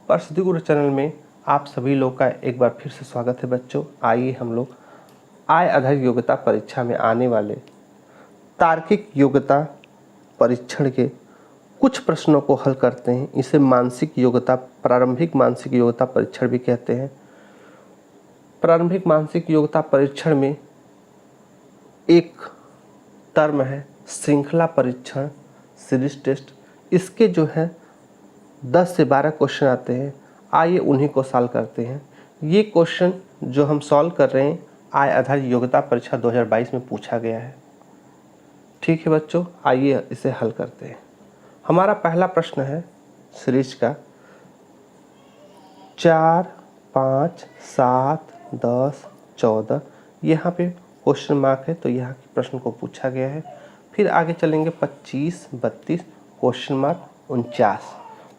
परसदी गुरु channel में आप सभी लोग का एक बार फिर से स्वागत है बच्चों। आइए हम लोग आय आधारित योग्यता परीक्षा में आने वाले तार्किक योग्यता परीक्षण के कुछ प्रश्नों को हल करते हैं। इसे मानसिक योग्यता, प्रारंभिक मानसिक योग्यता परीक्षण भी कहते हैं। प्रारंभिक मानसिक योग्यता परीक्षण में एक टर्म है श्रृंखला परीक्षण, सीरीज टेस्ट। इसके जो है 10 से 12 क्वेश्चन आते हैं। आइए उन्हीं को सॉल्व करते हैं। ये क्वेश्चन जो हम सॉल्व कर रहे हैं आय आधारित योग्यता परीक्षा 2022 में पूछा गया है। ठीक है बच्चों, आइए इसे हल करते हैं। हमारा पहला प्रश्न है सीरीज का 4, 5, 7, 10, 14। यहाँ पे क्वेश्चन मार्क है तो यहाँ के प्रश्न को पूछा गया है। फिर आगे चलेंगे 25, 32, क्वेश्चन मार्क 49।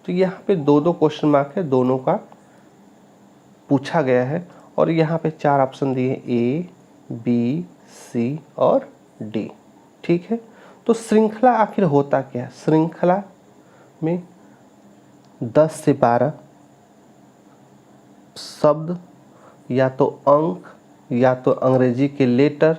तो यहाँ पे दो क्वेश्चन मार्क है, दोनों का पूछा गया है। और यहाँ पे 4 ऑप्शन दिए ए, बी, सी और डी। ठीक है, तो श्रृंखला आखिर होता क्या है? श्रृंखला में 10 से 12 शब्द या तो अंक या तो अंग्रेजी के लेटर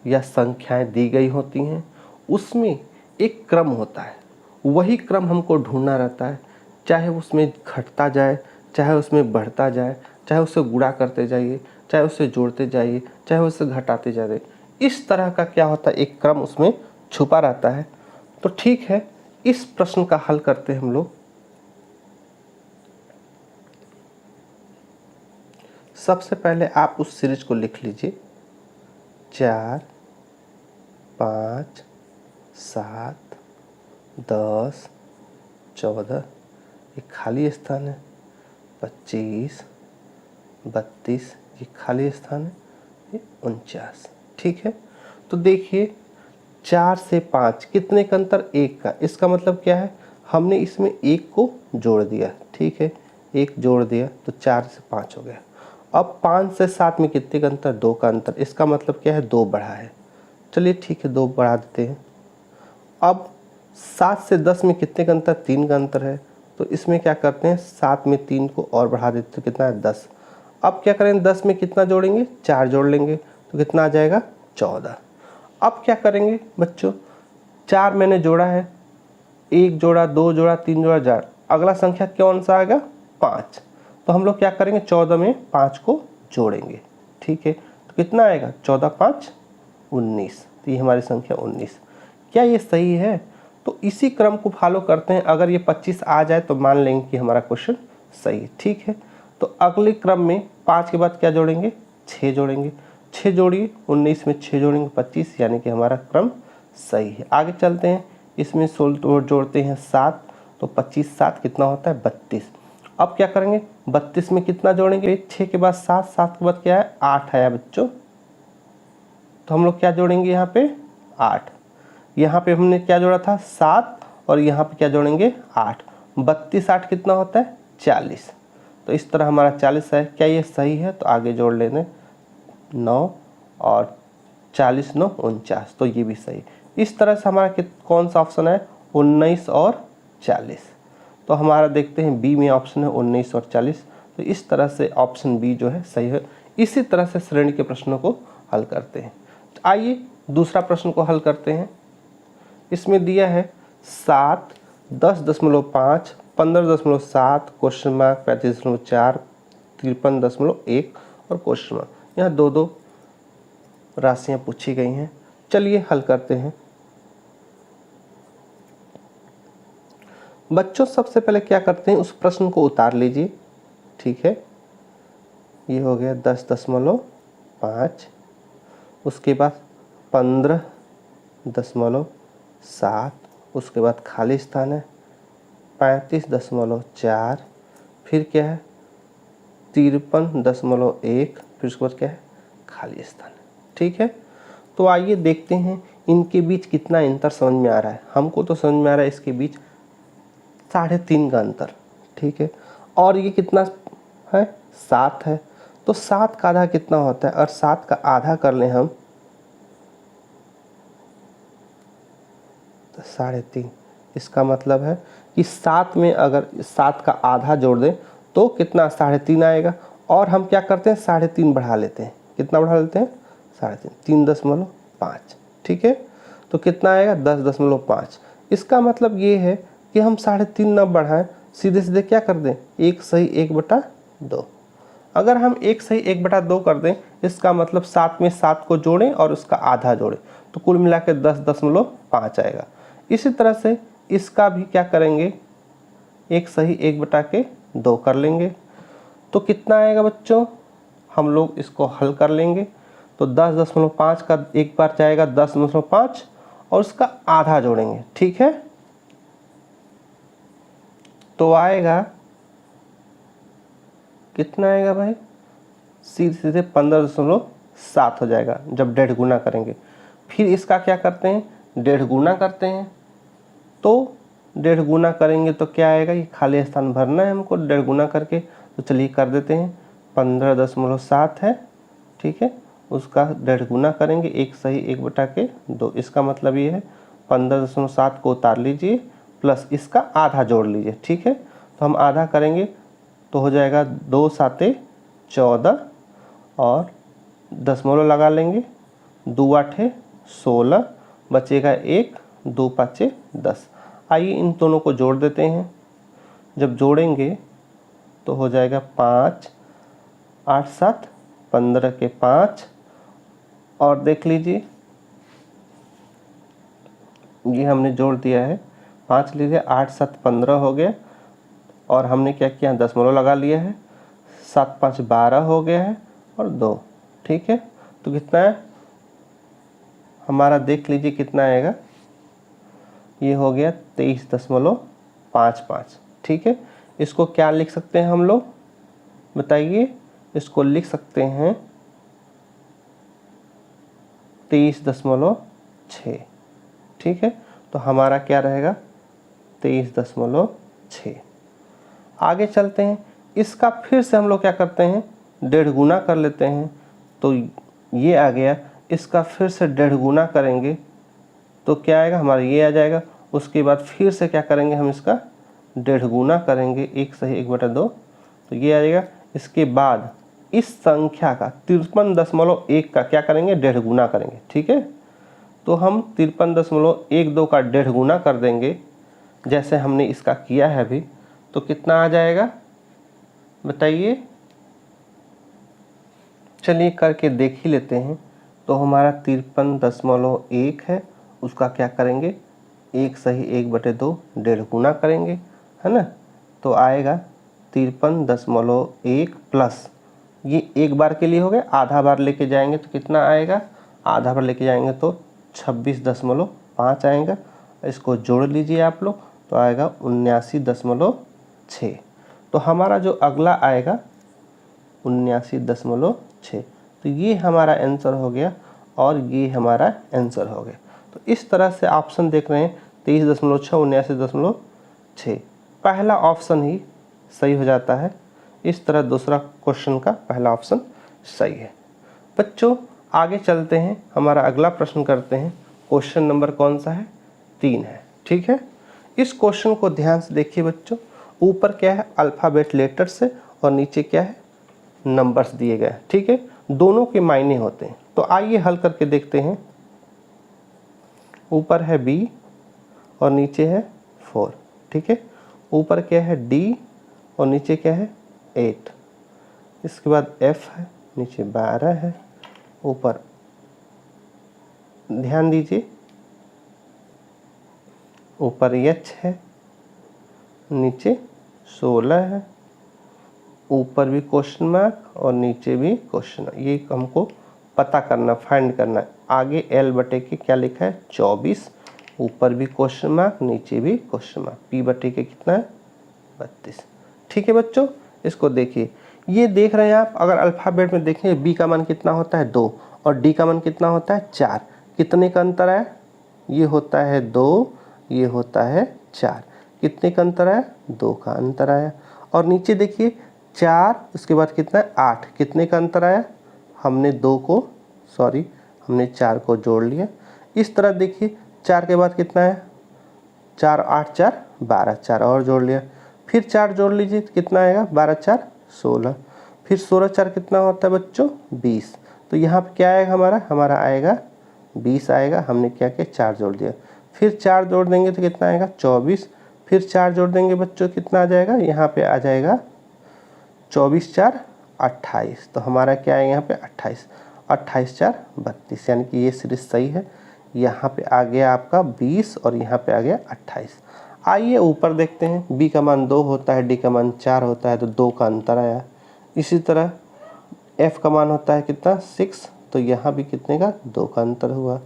या संख्याएं दी गई होती हैं। उसमें एक क्रम होता है, वही क्रम हमको ढूंढना रहता है। चाहे उसमें घटता जाए, चाहे उसमें बढ़ता जाए, चाहे उसे गुणा करते जाइए, चाहे उसे जोड़ते जाइए, चाहे उसे घटाते जाइए। इस तरह का क्या होता है, एक क्रम उसमें छुपा रहता है। तो ठीक है, इस प्रश्न का हल करते हैं हम लोग। सबसे पहले आप उस सीरीज को लिख लीजिए 4, 5, 7, 10, 14, ये खाली स्थान है। 25, 32, ये खाली स्थान है। ये 49। ठीक है, तो देखिए 4 से 5 कितने का अंतर? 1 का। इसका मतलब क्या है, हमने इसमें 1 को जोड़ दिया। ठीक है, 1 जोड़ दिया तो 4 से 5 हो गया। अब 5 से 7 में कितने का अंतर? 2 का अंतर। इसका मतलब क्या है, 2 बढ़ा है। चलिए ठीक है, 2 बढ़ा देते हैं। अब 7 से 10 में कितने का अंतर? 3 का अंतर है। तो इसमें क्या करते हैं, 7 में 3 को और बढ़ा देते तो कितना है? 10। अब क्या करेंगे, 10 में कितना जोड़ेंगे? 4 जोड़ लेंगे तो कितना आ जाएगा? 14। अब क्या करेंगे बच्चों, 4 मैंने जोड़ा है, 1 जोड़ा, 2 जोड़ा, 3 जोड़ा, 4। अगला संख्या कौन सा आएगा? 5। तो हम लोग क्या करेंगे, 14 में 5 को जोड़ेंगे। ठीक है, तो कितना आएगा? 14, 5, 19। तो ये हमारी संख्या 19। क्या ये सही है? तो इसी क्रम को फॉलो करते हैं। अगर ये 25 आ जाए तो मान लेंगे कि हमारा क्वेश्चन सही है। ठीक है, तो अगले क्रम में 5 के बाद क्या जोड़ेंगे? 6 जोड़ेंगे। 6 जोड़िए, 19 में 6 जोड़ेंगे 25, यानी कि हमारा क्रम सही है। आगे चलते हैं, इसमें 16 जोड़ते हैं 7, तो 25, 7 कितना होता है? 32। अब क्या करेंगे, 32 में कितना जोड़ेंगे? 6 के बाद 7, 7 के बाद क्या है? 8 आया बच्चों। तो हम लोग क्या जोड़ेंगे यहाँ पे? 8। यहाँ पे हमने क्या जोड़ा था? 7, और यहाँ पे क्या जोड़ेंगे? 8। 32, 8 कितना होता है? 40। तो इस तरह हमारा 40 है। क्या ये सही है? तो आगे जोड़ लेने 9 और 40, 9, 49। तो ये भी सही। इस तरह से हमारा कौन सा ऑप्शन है? 19 और 40। तो हमारा देखते हैं बी में ऑप्शन है 19 और 40। तो इस तरह से ऑप्शन बी जो है सही है। इसी तरह से श्रेणी के प्रश्नों को हल करते हैं। तो आइए दूसरा प्रश्न को हल करते हैं। इसमें दिया है 7, 10.5, 15.7, क्वेश्चन मार्क 35.4, 53.1 और क्वेश्चन मार्क। यहाँ दो राशियाँ पूछी गई हैं। चलिए हल करते हैं। बच्चों सबसे पहले क्या करते हैं, उस प्रश्न को उतार लीजिए। ठीक है, ये हो गया 10.5, उसके बाद 15.7, उसके बाद खाली स्थान है 35.4, फिर क्या है 53.1, फिर उसके बाद क्या है? खाली स्थान है। ठीक है, तो आइए देखते हैं इनके बीच कितना अंतर समझ में आ रहा है। हमको तो समझ में आ रहा है इसके बीच 3.5 का अंतर। ठीक है, और ये कितना है? 7 है। तो 7 का आधा कितना होता है? और 7 का आधा कर लें हम तो 3.5। इसका मतलब है कि 7 में अगर 7 का आधा जोड़ दें तो कितना 3.5 आएगा। और हम क्या करते हैं 3.5 बढ़ा लेते हैं, कितना बढ़ा लेते हैं 3.5, 3.5, ठीक है। तो कितना आएगा 10.5। इसका मतलब ये है कि हम 3.5 ना बढ़ाएं, सीधे सीधे क्या कर दें 1 सही 1/2। अगर हम 1 सही 1/2 कर दें, इसका मतलब 7 में 7 को जोड़ें और उसका आधा जोड़ें, तो कुल मिला के 10.5 आएगा। इसी तरह से इसका भी क्या करेंगे 1 सही 1/2 कर लेंगे। तो कितना आएगा बच्चों, हम लोग इसको हल कर लेंगे। तो 10.5 का एक बार जाएगा 10.5 और उसका आधा जोड़ेंगे, ठीक है। तो आएगा कितना आएगा भाई, सीधे सीधे 15.7 हो जाएगा जब 1.5 गुना करेंगे। फिर इसका क्या करते हैं 1.5 गुना करते हैं। तो 1.5 गुना करेंगे तो क्या आएगा, ये खाली स्थान भरना है हमको 1.5 गुना करके। तो चलिए कर देते हैं, 15.7 है, ठीक है। उसका 1.5 गुना करेंगे 1 सही 1/2। इसका मतलब ये है 15.7 को उतार लीजिए प्लस इसका आधा जोड़ लीजिए, ठीक है। तो हम आधा करेंगे तो हो जाएगा 2 7 14 और दशमलव लगा लेंगे, 2 8 16, बचेगा 1, 2 5 10। आइए इन दोनों को जोड़ देते हैं। जब जोड़ेंगे तो हो जाएगा 5 8 7 15 के 5 और देख लीजिए ये हमने जोड़ दिया है, 5 लीजिए 8 7 15 हो गया और हमने क्या किया दशमलव लगा लिया है, 7 5 12 हो गया है और 2, ठीक है। तो कितना है हमारा, देख लीजिए कितना आएगा, ये हो गया 23.55, ठीक है। इसको क्या लिख सकते हैं हम लोग बताइए, इसको लिख सकते हैं 23.6, ठीक है। तो हमारा क्या रहेगा 23.6। आगे चलते हैं, इसका फिर से हम लोग क्या करते हैं 1.5 गुना कर लेते हैं। तो ये आ गया, इसका फिर से 1.5 गुना करेंगे तो क्या आएगा हमारा ये आ जाएगा। उसके बाद फिर से क्या करेंगे हम इसका 1.5 गुना करेंगे 1 सही 1/2, तो ये आ जाएगा। इसके बाद इस संख्या का 53.1 का क्या करेंगे 1.5 गुना करेंगे, ठीक है। तो हम 53.12 का 1.5 गुना कर देंगे जैसे हमने इसका किया है अभी। तो कितना आ जाएगा बताइए, चलिए करके देख ही लेते हैं। तो हमारा 53.1 है, उसका क्या करेंगे 1 सही 1/2 1.5 गुना करेंगे, है ना। तो आएगा 53.1 प्लस ये एक बार के लिए हो गया, आधा बार लेके जाएंगे तो कितना आएगा, आधा बार लेके जाएंगे तो 26.5 आएगा। इसको जोड़ लीजिए आप लोग तो आएगा 79.6। तो हमारा जो अगला आएगा 79.6। तो ये हमारा आंसर हो गया और ये हमारा आंसर हो गया। तो इस तरह से ऑप्शन देख रहे हैं 23.6 79.6, पहला ऑप्शन ही सही हो जाता है। इस तरह दूसरा क्वेश्चन का पहला ऑप्शन सही है। बच्चों आगे चलते हैं, हमारा अगला प्रश्न करते हैं। क्वेश्चन नंबर कौन सा है 3 है, ठीक है। इस क्वेश्चन को ध्यान से देखिए बच्चों, ऊपर क्या है अल्फ़ाबेट लेटर से और नीचे क्या है नंबर्स दिए गए, ठीक है। दोनों के मायने होते हैं, तो आइए हल करके देखते हैं। ऊपर है B और नीचे है 4, ठीक है। ऊपर क्या है D और नीचे क्या है 8, इसके बाद F है, नीचे 12 है, ऊपर ध्यान दीजिए ऊपर H है, नीचे 16 है, ऊपर भी क्वेश्चन मार्क और नीचे भी क्वेश्चन, ये हमको पता करना फाइंड करना है। आगे L बटे के क्या लिखा है 24, ऊपर भी क्वेश्चन मार्क नीचे भी क्वेश्चन मार्क, P बटे के कितना है 32, ठीक है बच्चों। इसको देखिए, ये देख रहे हैं आप, अगर अल्फ़ाबेट में देखें B का मान कितना होता है 2 और D का मान कितना होता है 4, कितने का अंतर है, ये होता है 2, ये होता है 4, कितने का अंतर है 2 का अंतर आया। और नीचे देखिए 4, उसके बाद कितना है 8, कितने का अंतर आया, हमने 4 को जोड़ लिया। इस तरह देखिए 4 के बाद कितना है 4 8 4 12, 4 और जोड़ लिया। फिर 4 जोड़ लीजिए तो कितना आएगा, 12 4 16, फिर 16 4 कितना होता है बच्चों 20। तो यहाँ पे क्या आएगा हमारा आएगा 20 आएगा। हमने क्या किया 4 जोड़ दिया, फिर 4 जोड़ देंगे तो कितना आएगा 24, फिर 4 जोड़ देंगे बच्चों कितना आ जाएगा, यहाँ पे आ जाएगा 24 4 28। तो हमारा क्या है यहाँ पे 28, 28 4 32, यानी कि ये सीरीज सही है। यहाँ पे आ गया आपका 20 और यहाँ पे आ गया 28। आइए ऊपर देखते हैं, b का मान 2 होता है, d का मान 4 होता है, तो 2 का अंतर आया। इसी तरह f का मान होता है कितना 6, तो यहाँ भी कितने का 2 का अंतर हुआ।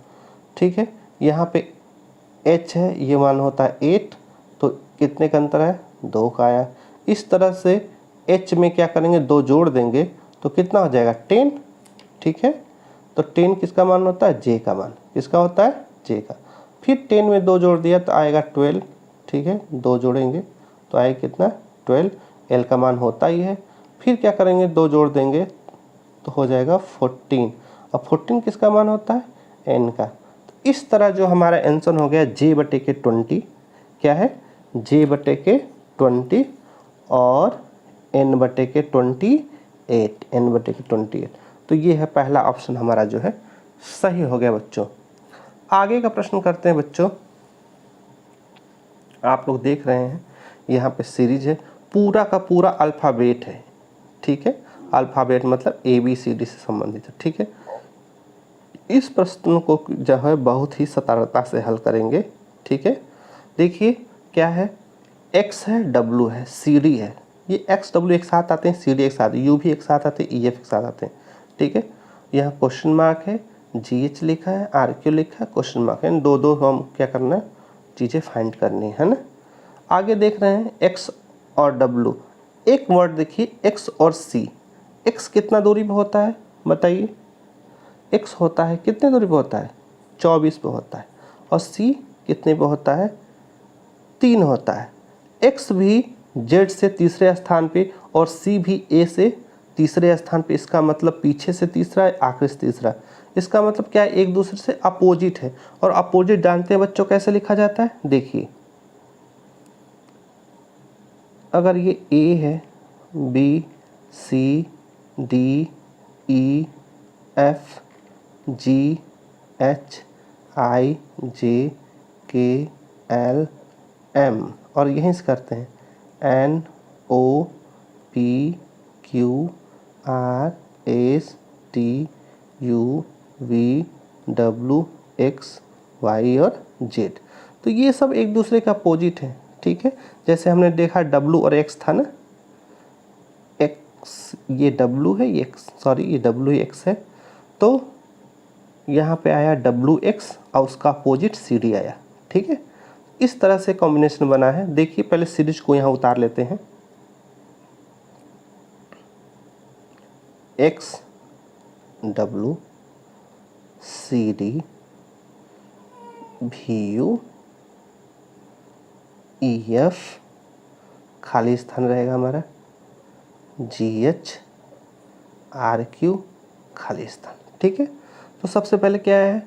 ठीक है, यहाँ पे h है, ये मान होता है 8, तो कितने का अंतर है 2 का आया। इस तरह से h में क्या करेंगे 2 जोड़ देंगे तो कितना हो जाएगा 10। ठीक है, तो 10 किसका मान होता है, j का मान, किसका होता है j का। फिर 10 में 2 जोड़ दिया तो आएगा 12। ठीक है, 2 जोड़ेंगे तो आएगा कितना 12, l का मान होता ही है। फिर क्या करेंगे 2 जोड़ देंगे तो हो जाएगा 14, और 14 किसका मान होता है n का। तो इस तरह जो हमारा आंसर हो गया j/20, क्या है j/20 और n/28, n/28। तो ये है पहला ऑप्शन हमारा जो है सही हो गया बच्चों। आगे का प्रश्न करते हैं बच्चों। आप लोग देख रहे हैं यहाँ पे सीरीज है, पूरा का पूरा अल्फ़ाबेट है। ठीक है, अल्फ़ाबेट मतलब ABCD से संबंधित है। ठीक है, इस प्रश्न को जो है बहुत ही सतर्कता से हल करेंगे। ठीक है, देखिए क्या है, X है, W है, CD है, ये X W एक साथ आते हैं, CD एक साथ, U भी एक साथ आते हैं, EF एक साथ आते हैं। ठीक है, यहाँ क्वेश्चन मार्क है, GH लिखा है, RQ लिखा है, क्वेश्चन मार्क है, दो हम क्या करना है चीज़ें फाइंड करनी है ना। आगे देख रहे हैं X और W, एक वर्ड देखिए X और C। X कितना दूरी पे होता है बताइए, X होता है कितने दूरी पे होता है 24 पे होता है, और C कितने पे होता है 3 होता है। X भी Z से तीसरे स्थान पे और C भी A से तीसरे स्थान पे, इसका मतलब पीछे से तीसरा है, आखिर से तीसरा। इसका मतलब क्या है, एक दूसरे से अपोजिट है। और अपोजिट जानते हैं बच्चों कैसे लिखा जाता है, देखिए अगर ये A है, B C D E F G H I J K L M, और यहीं से करते हैं N O P Q R S T U V W X Y और Z। तो ये सब एक दूसरे का अपोजिट है। ठीक है, जैसे हमने देखा W और X था ना, X ये W है, ये सॉरी ये W X है, तो यहाँ पे आया WX और उसका अपोजिट CD आया। ठीक है, इस तरह से कॉम्बिनेशन बना है। देखिए पहले सीरीज को यहाँ उतार लेते हैं, X W CD VU EF, खाली स्थान रहेगा हमारा GH RQ, खाली स्थान। ठीक है, तो सबसे पहले क्या है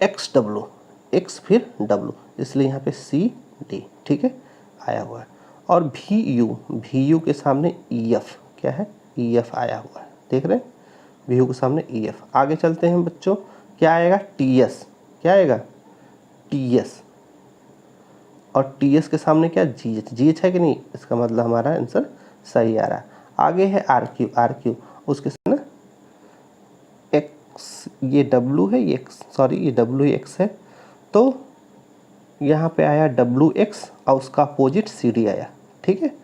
XW, X फिर W, इसलिए यहाँ पे CD। ठीक है, आया हुआ है। और VU के सामने EF, क्या है EF आया हुआ है, देख रहे हैं VU के सामने EF। आगे चलते हैं बच्चों, क्या आएगा TS, क्या आएगा TS, और TS के सामने क्या GH है कि नहीं, इसका मतलब हमारा आंसर सही आ रहा है। आगे है RQ, उसके सामने X, ये W है, ये सॉरी ये WX है, तो यहाँ पे आया WX और उसका अपोजिट CD आया। ठीक है,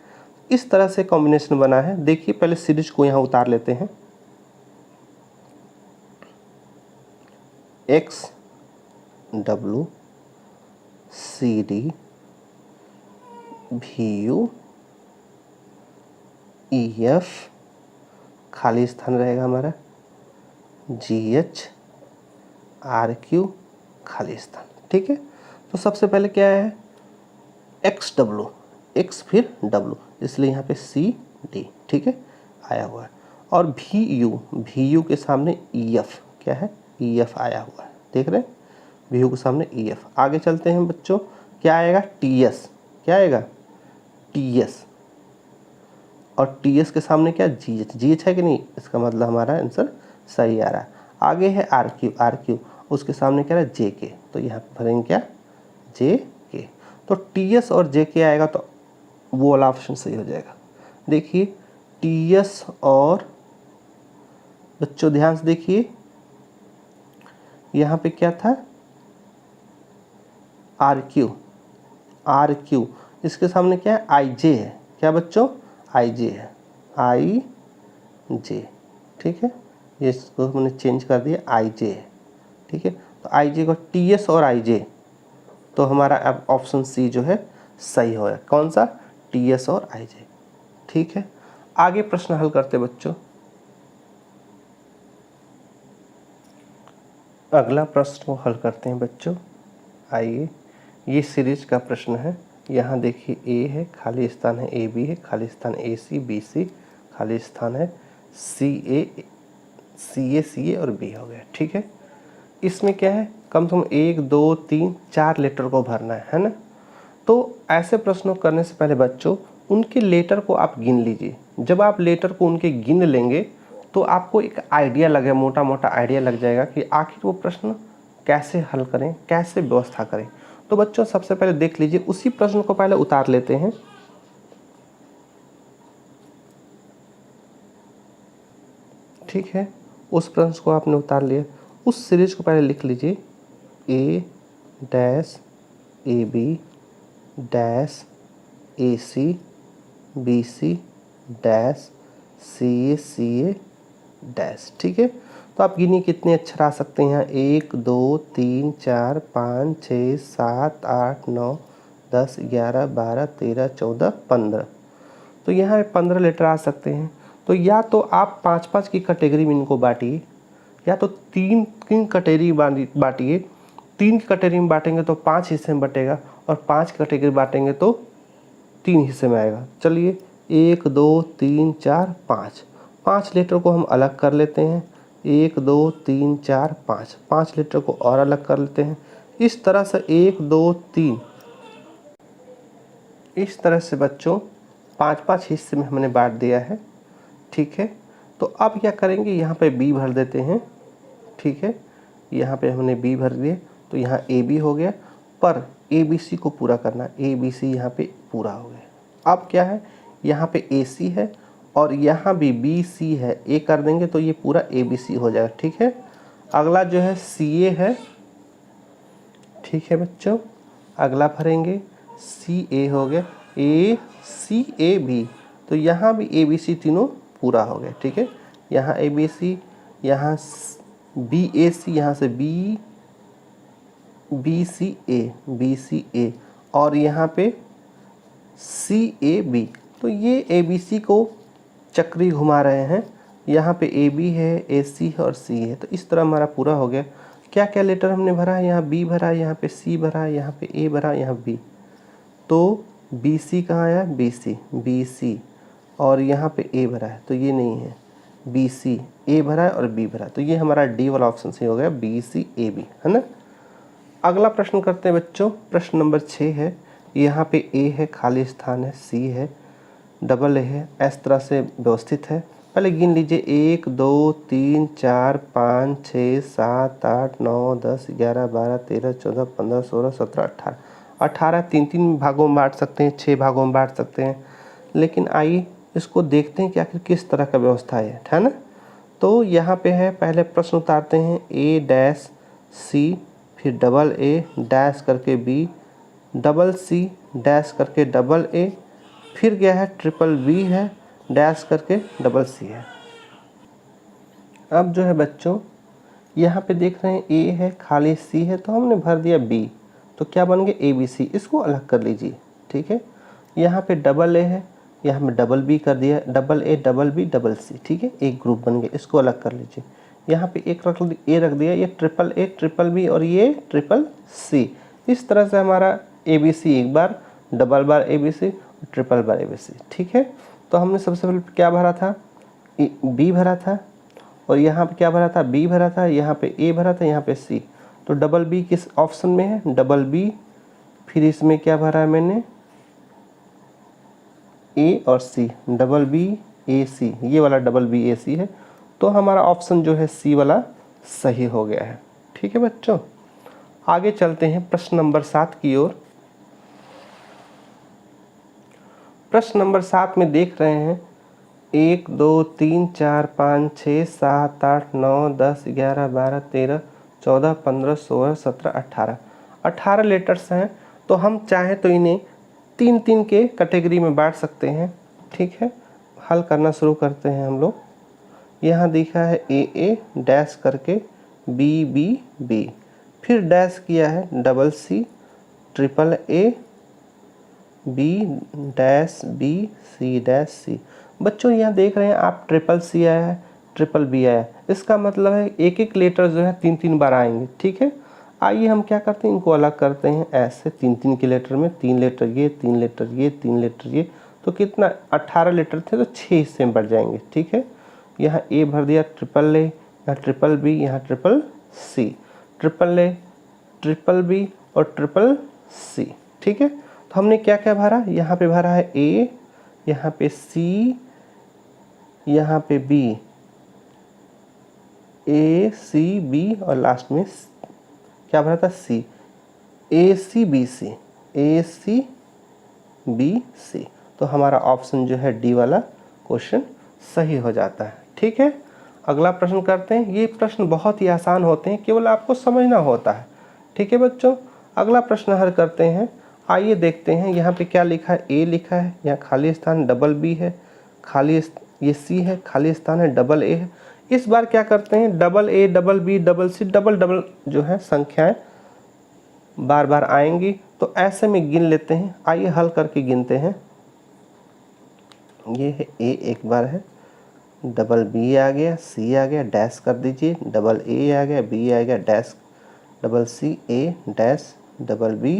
इस तरह से कॉम्बिनेशन बना है। देखिए पहले सीरीज को यहाँ उतार लेते हैं, X W CD VU EF, खाली स्थान रहेगा हमारा GH RQ, खाली स्थान। ठीक है, तो सबसे पहले क्या है XW, X फिर W, इसलिए यहाँ पे CD। ठीक है, आया हुआ है। और VU के सामने EF, क्या है EF आया हुआ है, देख रहे हैं VU के सामने EF। आगे चलते हैं बच्चों, क्या आएगा TS, क्या आएगा टी एस, और टी एस के सामने क्या जी एच, जी एच है कि नहीं, इसका मतलब हमारा आंसर सही आ रहा है। आगे है आर क्यू, आर क्यू उसके सामने क्या है जे के, तो यहाँ पे भरेंगे क्या जे के, तो टी एस और जे के आएगा तो वो वाला ऑप्शन सही हो जाएगा। देखिए टी एस और बच्चों ध्यान से देखिए यहाँ पे क्या था आर क्यू, आर क्यू इसके सामने क्या है आई जे है, क्या बच्चों आई जे है, आई जे, ठीक है, ये इसको मैंने चेंज कर दिया आई जे है, ठीक है, तो आई जे को टी एस और आई जे, तो हमारा अब ऑप्शन सी जो है सही होगा, कौन सा टी एस और आई जे, ठीक है। आगे प्रश्न हल करते बच्चों, अगला प्रश्न को हल करते हैं बच्चों। आइए ये सीरीज का प्रश्न है, यहाँ देखिए ए है खाली स्थान है, ए बी है खाली स्थान, ए सी बी सी खाली स्थान है, सी ए और बी हो गया, ठीक है। इसमें क्या है कम से कम 1 2 3 4 लेटर को भरना है ना। तो ऐसे प्रश्नों करने से पहले बच्चों उनके लेटर को आप गिन लीजिए। जब आप लेटर को उनके गिन लेंगे तो आपको एक आइडिया लगे, मोटा मोटा आइडिया लग जाएगा कि आखिर वो प्रश्न कैसे हल करें, कैसे व्यवस्था करें। तो बच्चों सबसे पहले देख लीजिए, उसी प्रश्न को पहले उतार लेते हैं। ठीक है, उस प्रश्न को आपने उतार लिया, उस सीरीज को पहले लिख लीजिए A dash A B dash A C B C dash C A dash, ठीक है। तो आप गिनिए कितने अक्षर आ सकते हैं यहाँ, 1 2 3 4 5 6 7 8 9 10 11 12 13 14 15, तो यहाँ पे 15 लेटर आ सकते हैं। तो या तो आप 5-5 की कैटेगरी में इनको बांटिए, या तो 3 कैटेगरी बांटिए, 3 की कैटेगरी में बांटेंगे तो 5 हिस्से में बटेगा, और 5 कैटेगरी बांटेंगे तो 3 हिस्से में आएगा। चलिए 1 2 3 4 5, 5 लेटर को हम अलग कर लेते हैं, 1 2 3 4 5, 5 लेटर को और अलग कर लेते हैं। इस तरह से 1 2 3, इस तरह से बच्चों 5-5 हिस्से में हमने बांट दिया है, ठीक है। तो अब क्या करेंगे, यहाँ पे बी भर देते हैं, ठीक है, यहाँ पे हमने बी भर दिए तो यहाँ ए बी हो गया, पर ए बी सी को पूरा करना, ए बी सी यहाँ पे पूरा हो गया। अब क्या है, यहाँ पे ए सी है और यहाँ भी बी सी है, ए कर देंगे तो ये पूरा ए बी सी हो जाएगा, ठीक है। अगला जो है सी ए है, ठीक है बच्चों, अगला भरेंगे सी ए हो गया, ए सी ए बी, तो यहाँ भी ए बी सी तीनों पूरा हो गया, ठीक है। यहाँ ए बी सी, यहाँ बी ए सी, यहाँ से बी सी ए, और यहाँ पे सी ए बी, तो ये ए बी सी को चक्री घुमा रहे हैं। यहाँ पे ए बी है, ए सी है और सी है, तो इस तरह हमारा पूरा हो गया। क्या क्या लेटर हमने भरा है, यहाँ बी भरा है, यहाँ पे सी भरा है, यहाँ पे ए भरा है, यहाँ बी, तो बी सी कहाँ आया, बी सी, और यहाँ पे ए भरा है, तो ये नहीं है, बी सी ए भरा है और बी भरा है, तो ये हमारा डी वाला ऑप्शन सही हो गया, बी सी ए बी, है ना। अगला प्रश्न करते हैं बच्चों, प्रश्न नंबर 6 है, यहाँ पे ए है खाली स्थान है, सी है, डबल ए है, इस तरह से व्यवस्थित है। पहले गिन लीजिए 1 2 3 4 5 6 7 8 9 10 11 12 13 14 15 16 17 18, 18 3 भागों में बांट सकते हैं, 6 भागों में बांट सकते हैं, लेकिन आइए इसको देखते हैं कि आखिर किस तरह का व्यवस्था है ना। तो यहाँ पे है, पहले प्रश्न उतारते हैं, ए डैश सी, फिर डबल ए डैश करके बी, डबल सी डैश करके डबल ए, फिर क्या है ट्रिपल बी है डैश करके डबल सी है। अब जो है बच्चों यहाँ पे देख रहे हैं ए है खाली सी है, तो हमने भर दिया बी, तो क्या बन गया ए बी सी, इसको अलग कर लीजिए, ठीक है। यहाँ पे डबल ए है, यहाँ में डबल बी कर दिया, double A double B double C, ठीक है, एक ग्रुप बन गया, इसको अलग कर लीजिए। यहाँ पे एक ए रख दिया, ये ट्रिपल ए ट्रिपल बी और ये ट्रिपल सी, इस तरह से हमारा ए बी सी एक बार, डबल बार ए बी सी, ट्रिपल बार ए बी सी, ठीक है। तो हमने सबसे पहले क्या भरा था, बी भरा था, और यहाँ पे क्या भरा था, बी भरा था, यहाँ पे ए भरा था, यहाँ पे सी, तो डबल बी किस ऑप्शन में है, डबल बी, फिर इसमें क्या भरा है मैंने, ए और सी, डबल बी ए सी, ये वाला डबल बी ए सी है, तो हमारा ऑप्शन जो है सी वाला सही हो गया है। ठीक है बच्चों, आगे चलते हैं प्रश्न नंबर 7 की ओर। प्रश्न नंबर 7 में देख रहे हैं 1 2 3 4 5 6 7 8 9 10 11 12 13 14 15 16 17 18 18 लेटर्स हैं। तो हम चाहें तो इन्हें 3-3 के कैटेगरी में बांट सकते हैं। ठीक है, हल करना शुरू करते हैं हम लोग। यहाँ दिखा है ए डैश करके, बी, फिर डैश किया है double C, triple A, B dash B, C dash C. बच्चों यहाँ देख रहे हैं आप ट्रिपल सी आया है, ट्रिपल बी आया है, इसका मतलब है एक एक लेटर जो है 3-3 बार आएंगे। ठीक है, आइए हम क्या करते हैं, इनको अलग करते हैं ऐसे 3-3 के लेटर में, 3 लेटर ये, 3 लेटर ये, 3 लेटर ये, तो कितना 18 लेटर थे तो 6 हिस्से में बढ़ जाएंगे। ठीक है, यहाँ ए भर दिया, ट्रिपल ए, यहाँ ट्रिपल बी, यहाँ triple C, triple A, triple B और ट्रिपल सी। ठीक है, तो हमने क्या क्या भरा, यहाँ पे भरा है ए, यहाँ पे सी, यहाँ पे बी, ए सी बी और लास्ट में क्या भरा था, सी, ए सी बी सी, ए सी बी सी। तो हमारा ऑप्शन जो है डी वाला क्वेश्चन सही हो जाता है। ठीक है, अगला प्रश्न करते हैं। ये प्रश्न बहुत ही आसान होते हैं, केवल आपको समझना होता है। ठीक है बच्चों, अगला प्रश्न हल करते हैं। आइए देखते हैं यहाँ पे क्या लिखा है, ए लिखा है, यहाँ खाली स्थान डबल बी है, खाली ये सी है, खाली स्थान है डबल ए है। इस बार क्या करते हैं, double A, double B, double C, double double जो है संख्याएं बार बार आएंगी, तो ऐसे में गिन लेते हैं। आइए हल करके गिनते हैं। ये है ए एक बार है, डबल बी आ गया, सी आ गया, डैश कर दीजिए, डबल ए आ गया, बी आ गया, dash, double C, A dash, double B,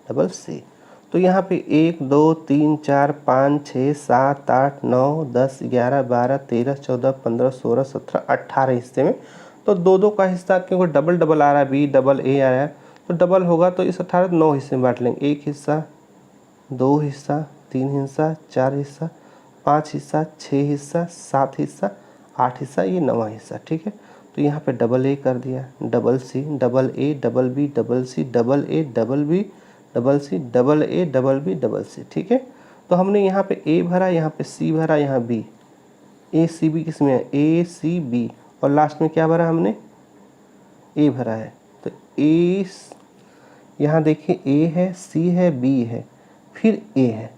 double C. तो यहाँ पे 1 2 3 4 5 6 7 8 9 10 11 12 13 14 15 16 17 18 हिस्से में, तो दो दो का हिस्सा, क्योंकि डबल डबल आ रहा है, बी डबल ए आ रहा है, तो डबल होगा, तो इस 18 9 हिस्से में बांट लेंगे। 1 हिस्सा, 2 हिस्सा, 3 हिस्सा, 4 हिस्सा, 5 हिस्सा, 6 हिस्सा, 7 हिस्सा, 8 हिस्सा, ये 9वां हिस्सा। ठीक है, तो यहाँ पे डबल ए कर दिया, double C, double A, double B, double C, double A, double B, double C, double A, double B, double C. ठीक है, तो हमने यहाँ पे ए भरा, यहाँ पे सी भरा, यहाँ बी, ए सी बी किस में है, ए सी बी, और लास्ट में क्या भरा हमने, ए भरा है। तो ए, यहाँ देखिए ए है, सी है, बी है, फिर ए है,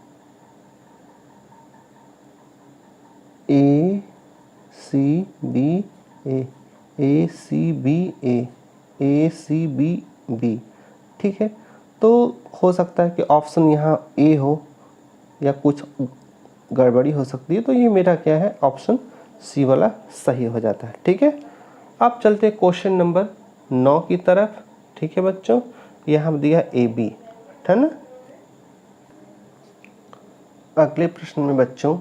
ए सी बी ए सी बी ए सी बी बी। ठीक है, तो हो सकता है कि ऑप्शन यहाँ ए हो या कुछ गड़बड़ी हो सकती है, तो ये मेरा क्या है, ऑप्शन सी वाला सही हो जाता है। ठीक है, अब चलते हैं क्वेश्चन नंबर 9 की तरफ। ठीक है बच्चों, यहाँ दिया ए बी है ना। अगले प्रश्न में बच्चों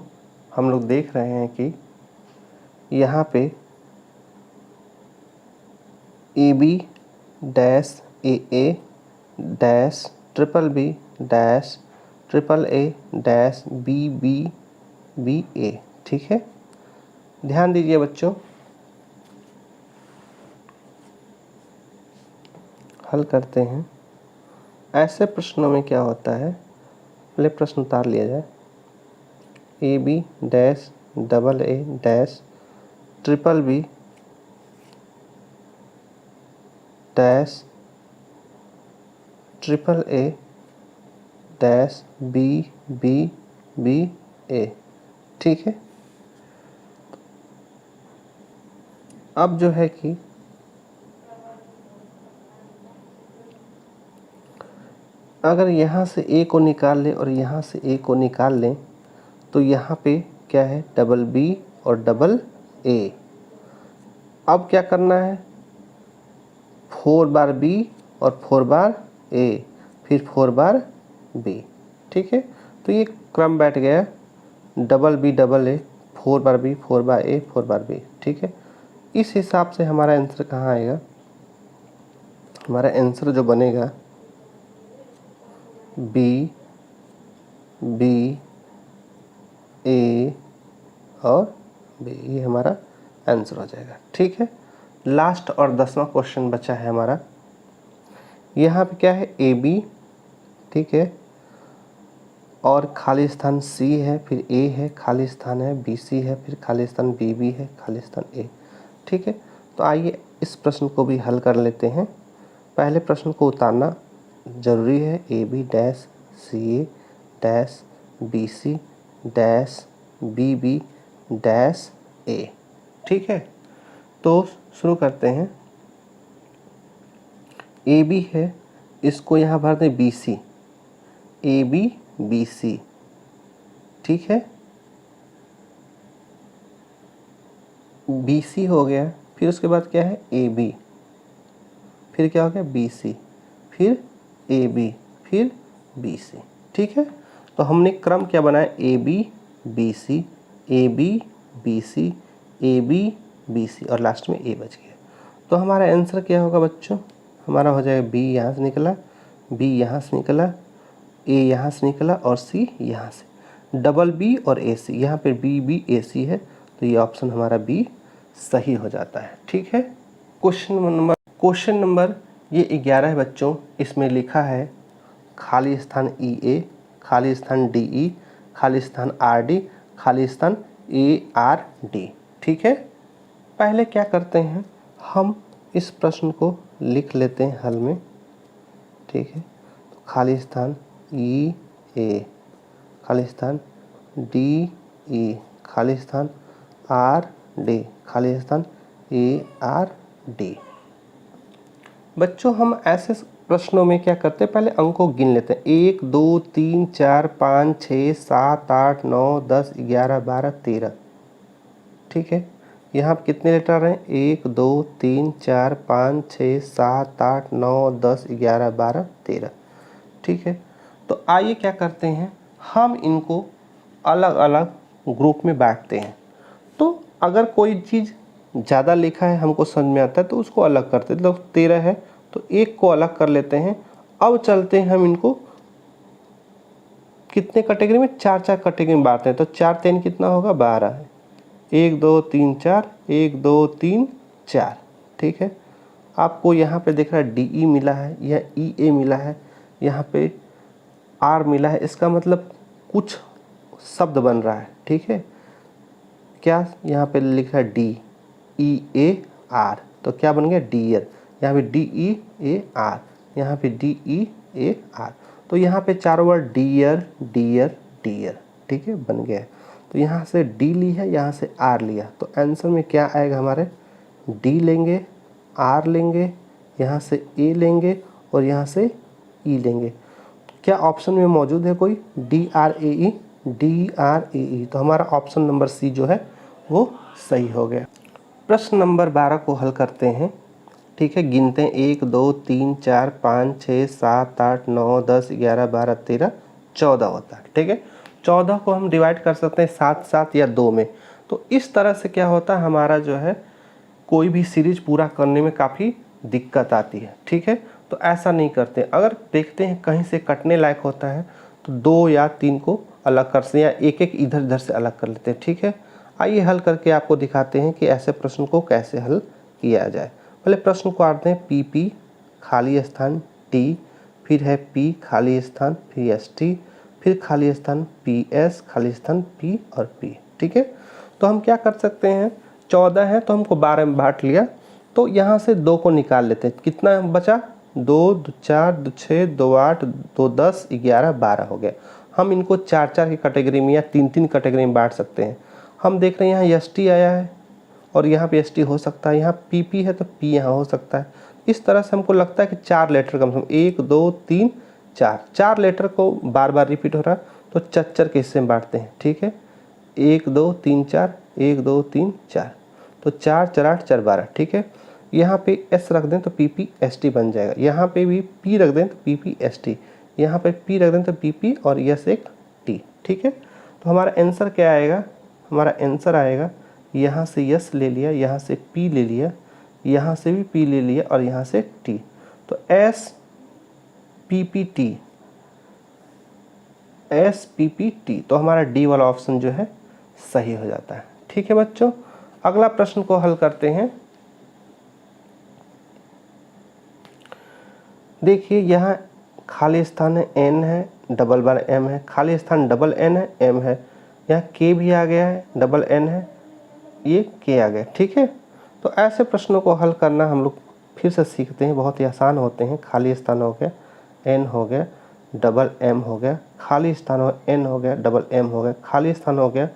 हम लोग देख रहे हैं कि यहाँ पे A B dash A dash triple B dash triple A dash B B B A. ठीक है, ध्यान दीजिए बच्चों, हल करते हैं। ऐसे प्रश्नों में क्या होता है, पहले प्रश्न उतार लिया जाए। A B dash double A dash triple B dash triple A dash B B B A. ठीक है, अब जो है कि अगर यहाँ से ए को निकाल लें और यहाँ से ए को निकाल लें, तो यहाँ पे क्या है, डबल बी और डबल ए। अब क्या करना है, 4 बार बी और 4 बार ए, फिर 4 बार बी। ठीक है, तो ये क्रम बैठ गया, डबल बी डबल ए, 4 बार बी, 4 बार ए, 4 बार बी। ठीक है, इस हिसाब से हमारा आंसर कहाँ आएगा, हमारा आंसर जो बनेगा बी बी ए और बी, ये हमारा आंसर हो जाएगा। ठीक है, लास्ट और 10वां क्वेश्चन बचा है हमारा। यहाँ पे क्या है, ए बी, ठीक है, और खाली स्थान सी है, फिर ए है, खाली स्थान है, बी सी है, फिर खाली स्थान बी बी है, खाली स्थान ए। ठीक है, तो आइए इस प्रश्न को भी हल कर लेते हैं। पहले प्रश्न को उतारना ज़रूरी है, A B dash C A dash B C dash B B dash A. ठीक है, तो शुरू करते हैं। ए बी है, इसको यहाँ भर दें B C, A B B C. ठीक है, बी सी हो गया, फिर उसके बाद क्या है, ए बी, फिर क्या हो गया, बी सी, फिर ए बी, फिर बी सी। ठीक है, तो हमने क्रम क्या बनाया, A B B C, A B B C, A B B C, और लास्ट में ए बच गया। तो हमारा आंसर क्या होगा बच्चों, हमारा हो जाएगा बी यहाँ से निकला, बी यहाँ से निकला, ए यहाँ से निकला और सी यहाँ से, डबल बी और ए सी, यहाँ पे बी बी ए सी है, तो ये ऑप्शन हमारा बी सही हो जाता है। ठीक है, क्वेश्चन नंबर ये 11 है बच्चों। इसमें लिखा है खाली स्थान ई ए, खाली स्थान डी ई, खाली स्थान आर डी, खाली स्थान ए आर डी। ठीक है, पहले क्या करते हैं, हम इस प्रश्न को लिख लेते हैं हल में। ठीक है, तो खाली स्थान ई ए, खाली स्थान डी ई, खाली स्थान आर डी, खाली स्थान ए आर डी। बच्चों हम ऐसे प्रश्नों में क्या करते हैं, पहले अंकों को गिन लेते हैं, 1 2 3 4 5 6 7 8 9 10 11 12 13। ठीक है, यहाँ पर कितने लेटर हैं, 1 2 3 4 5 6 7 8 9 10 11 12 13। ठीक है, तो आइए क्या करते हैं, हम इनको अलग अलग ग्रुप में बांटते हैं। तो अगर कोई चीज़ ज़्यादा लिखा है, हमको समझ में आता है, तो उसको अलग करते हैं। मतलब 13 है तो एक को अलग कर लेते हैं। अब चलते हैं हम इनको कितने कैटेगरी में, 4-4 कैटेगरी में बांटते हैं। तो 4 3 कितना होगा, 12 है। 1 2 3 4, 1 2 3 4। ठीक है, आपको यहाँ पे दिख रहा है डी ई मिला है, यह ई ए मिला है, यहाँ पे आर मिला है। इसका मतलब कुछ शब्द बन रहा है। ठीक है, क्या यहाँ पे लिखा है डी ई ए आर, तो क्या बन गया, डियर। यहाँ पे डी ई ए आर, यहाँ पे डी ई ए आर, तो यहाँ पे चारों वर्ड डियर डियर डियर। ठीक है, बन गया। तो यहाँ से डी ली है, यहाँ से आर लिया, तो आंसर में क्या आएगा हमारे, डी लेंगे, आर लेंगे, यहाँ से ए लेंगे और यहाँ से ई लेंगे। क्या ऑप्शन में मौजूद है कोई, D R A E, D R A ई, तो हमारा ऑप्शन नंबर सी जो है वो सही हो गया। प्रश्न नंबर 12 को हल करते हैं। ठीक है, गिनते हैं 1 2 3 4 5 6 7 8 9 10 11 12 13 14 होता है। ठीक है, 14 को हम डिवाइड कर सकते हैं 7 7 या 2 में। तो इस तरह से क्या होता है, हमारा जो है कोई भी सीरीज पूरा करने में काफ़ी दिक्कत आती है। ठीक है, तो ऐसा नहीं करते। अगर देखते हैं कहीं से कटने लायक होता है तो 2 या 3 को अलग कर सकते हैं, या एक एक इधर उधर से अलग कर लेते हैं। ठीक है, आइए हल करके आपको दिखाते हैं कि ऐसे प्रश्न को कैसे हल किया जाए। पहले प्रश्न को आते हैं पी पी खाली स्थान टी, फिर है पी खाली स्थान, फिर एस टी, फिर खाली स्थान पी एस, खाली स्थान पी और पी। ठीक है, तो हम क्या कर सकते हैं, 14 है तो हमको 12 में बांट लिया, तो यहाँ से 2 को निकाल लेते हैं। कितना बचा, 2 2 4 2 6 2 8 2 10 11 12 हो गया। हम इनको 4-4 की कैटेगरी में या 3-3 कैटेगरी में बांट सकते हैं। हम देख रहे हैं यहाँ एस टी आया है और यहाँ पे एस टी हो सकता है, यहाँ पी पी है तो पी यहाँ हो सकता है। इस तरह से हमको लगता है कि 4 लेटर कम से कम 1 2 3 4, 4 लेटर को बार बार रिपीट हो रहा है, तो 4 के हिस्से में बांटते हैं। ठीक है, 1 2 3 4, 1 2 3 4, तो 4 4 8 4 12। ठीक है, यहाँ पे एस रख दें तो पी पी एस टी बन जाएगा, यहाँ पे भी पी रख दें तो पी पी एस टी, यहाँ पे पी रख दें तो पी पी और यस एक टी। ठीक है, तो हमारा आंसर क्या आएगा, हमारा आंसर आएगा, यहाँ से यस ले लिया, यहाँ से पी ले लिया, यहाँ से भी पी ले लिया और यहाँ से टी, तो S P P T SPPT, तो हमारा डी वाला ऑप्शन जो है सही हो जाता है। ठीक है बच्चों, अगला प्रश्न को हल करते हैं। देखिए यहाँ खाली स्थान है n है, डबल बार m है, खाली स्थान डबल n है, m है, यहाँ k भी आ गया है, डबल n है, ये k आ गया। ठीक है, तो ऐसे प्रश्नों को हल करना हम लोग फिर से सीखते हैं, बहुत ही आसान होते हैं। खाली स्थान हो गया, n हो गया, डबल m हो गया, खाली स्थान हो n हो गया, डबल m हो गया, खाली स्थान हो गया,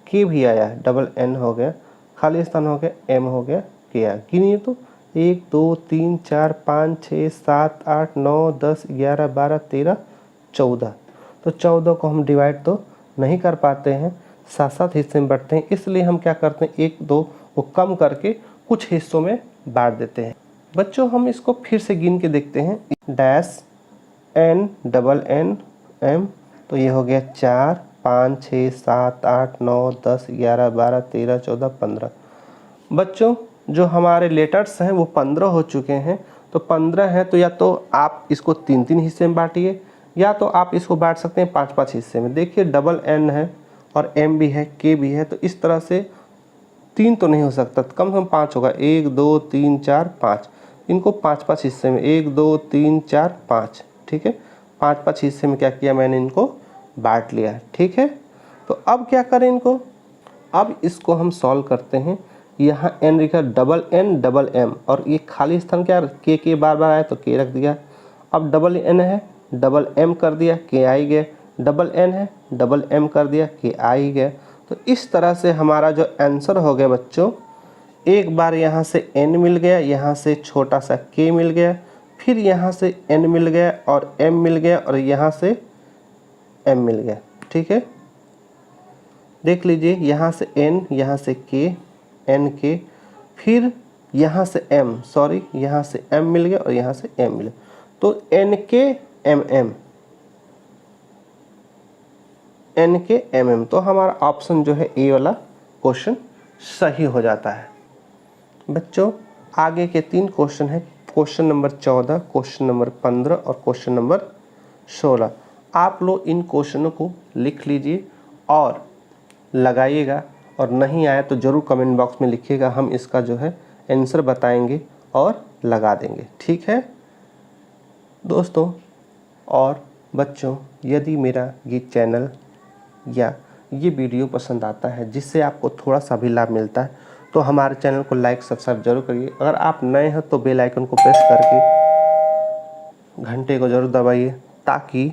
k भी आया है, डबल n हो गया, खाली स्थान हो गया, m हो गया, k आया। गिनिए तो 1 2 3 4 5 6 7 8 9 10 11 12 13 14। तो 14 को हम डिवाइड तो नहीं कर पाते हैं, 7-7 हिस्से में बांटते हैं, इसलिए हम क्या करते हैं 1-2 को कम करके कुछ हिस्सों में बांट देते हैं। बच्चों हम इसको फिर से गिन के देखते हैं। Dash n double n m, तो ये हो गया 4 5 6 7 8 9 10 11 12 13 14 15। बच्चों जो हमारे लेटर्स हैं वो 15 हो चुके हैं, तो 15 है तो या तो आप इसको 3-3 हिस्से में बांटिए, या तो आप इसको बांट सकते हैं 5-5 हिस्से में। देखिए डबल n है और m भी है, k भी है, तो इस तरह से 3 तो नहीं हो सकता, तो कम से कम 5 होगा। 1 2 3 4 5, इनको 5-5 हिस्से में, 1 2 3 4 5। ठीक है, 5-5 हिस्से में क्या किया मैंने, इनको बांट लिया। ठीक है, तो अब क्या करें इनको, अब इसको हम सॉल्व करते हैं। यहाँ n लिखा डबल n डबल m, और ये खाली स्थान क्या के बार बार आया तो k रख दिया। अब डबल n है, डबल m कर दिया, k आ ही गया, डबल n है, डबल m कर दिया, k आ ही गया। तो इस तरह से हमारा जो आंसर हो गया बच्चों, एक बार यहाँ से n मिल गया, यहाँ से छोटा सा k मिल गया, फिर यहाँ से n मिल गया और m मिल गया, और यहाँ से m मिल गया। ठीक है, देख लीजिए यहाँ से n, यहाँ से k, n k, फिर यहाँ से m, सॉरी यहाँ से m मिल गया और यहाँ से m मिल गया, तो n k m m, n k m m, तो हमारा ऑप्शन जो है ए वाला क्वेश्चन सही हो जाता है। बच्चों आगे के 3 क्वेश्चन है, क्वेश्चन नंबर 14, क्वेश्चन नंबर 15 और क्वेश्चन नंबर 16। आप लोग इन क्वेश्चनों को लिख लीजिए और लगाइएगा, और नहीं आया तो ज़रूर कमेंट बॉक्स में लिखिएगा, हम इसका जो है आंसर बताएंगे और लगा देंगे। ठीक है दोस्तों और बच्चों, यदि मेरा ये चैनल या ये वीडियो पसंद आता है जिससे आपको थोड़ा सा भी लाभ मिलता है, तो हमारे चैनल को लाइक सब्सक्राइब जरूर करिए। अगर आप नए हैं तो बेल आइकन को प्रेस करके घंटे को जरूर दबाइए, ताकि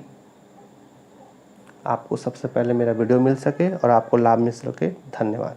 आपको सबसे पहले मेरा वीडियो मिल सके और आपको लाभ मिल सके। धन्यवाद।